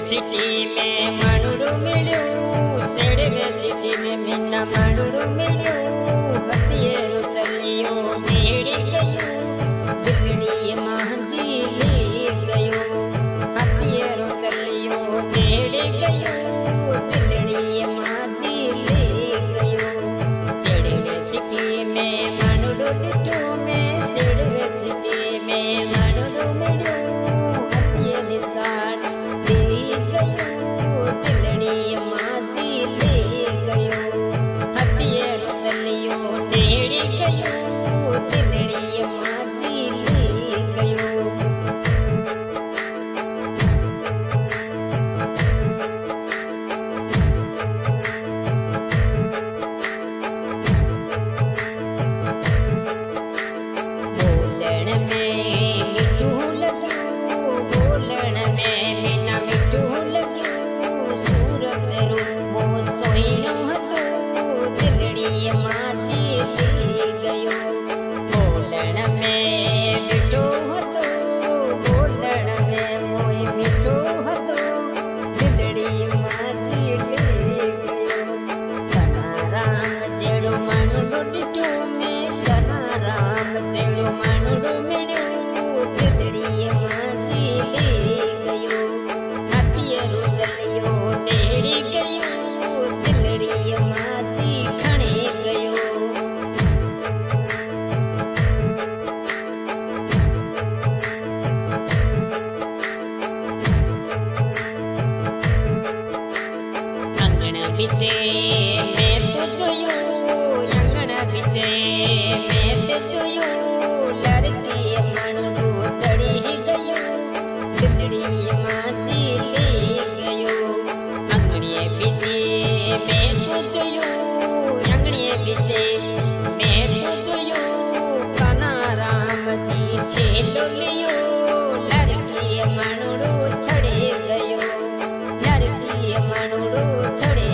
City में मानुड़ू मिलू सेड़वे city में मीना मानुड़ू मिलू हथियारो चलियो नेड़ी गयो दिलड़ी मांझी ले गयो हथियारो चलियो नेड़ी गयो दिलड़ी मांझी ले गयो सेड़वे सिटी में मानुड़ू डिटू में सेड़वे सिटी में मानुड़ू मिलू हथियार साड़ बिचे मैं तो जोयो अंगना बिचे मैं तो जोयो लड़की मनू चढ़ी गयो दिलड़ी माची ले गयो अंगड़िए बिचे मैं तो जोयो अंगड़िए बिचे मैं तो जोयो काना राम जी खेलो लियो लड़की मनू चढ़े गयो लड़की मनू चढ़े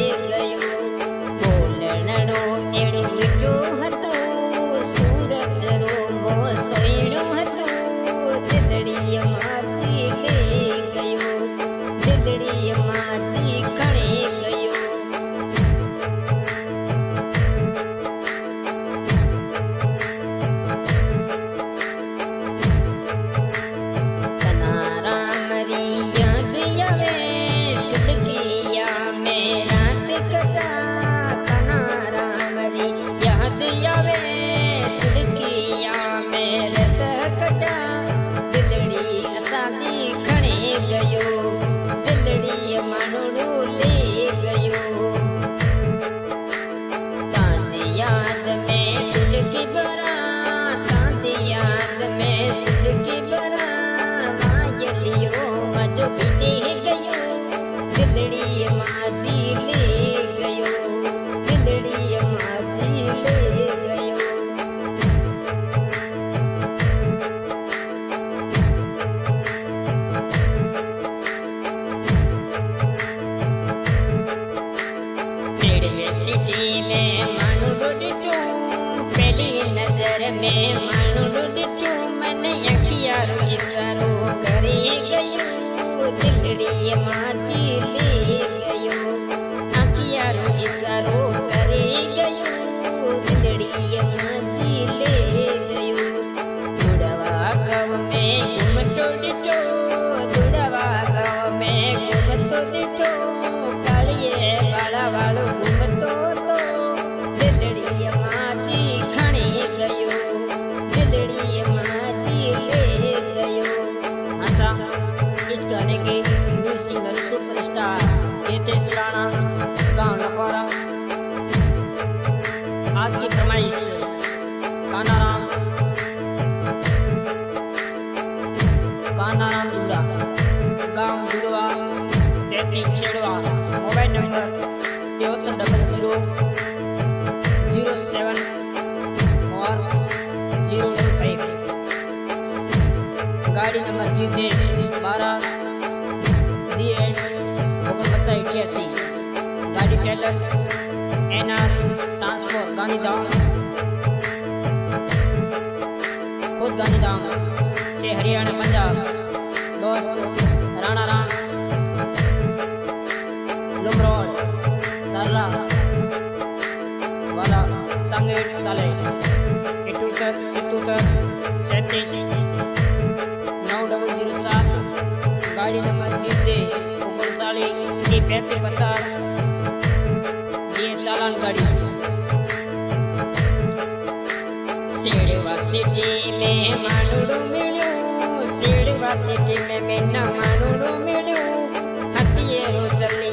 सिटी में मानुड़ू डिटू पहली नजर में मानुड़ू डिटू मन अखियारो इशारो करे गयो दिलड़ी माची ले गयो अखियारो इशारो करे गयो दिलड़ी माची ले गयो दुड़वा गाँव में घूमतो डिटो दुड़वा गाँव में घूमतो डिटो कालिए बाला वालो इस गाने के new singer superstar Ritesh Rana गाँव लखवारा। आज की फरमाइश कानाराम दूड़ा गाँव जुड़वा तहसील शेड़वा मोबाइल नंबर 730007 और 015 गाड़ी नंबर GJ 12 GH 8988 गाड़ी टेलर NR ट्रांसपोर्ट गांधीधाम खुद गांधीधाम से हरियाणा पंजाब दोस्त राणा राम सांगेड साले 78 77 37 9007 गाड़ी नंबर जीजे 39 3550 ये चालान गाड़ी सेड़वा सिटी में मानुड़ू मिलू सेड़वा सिटी में मेना मानुड़ू मिलू हथिये रो चली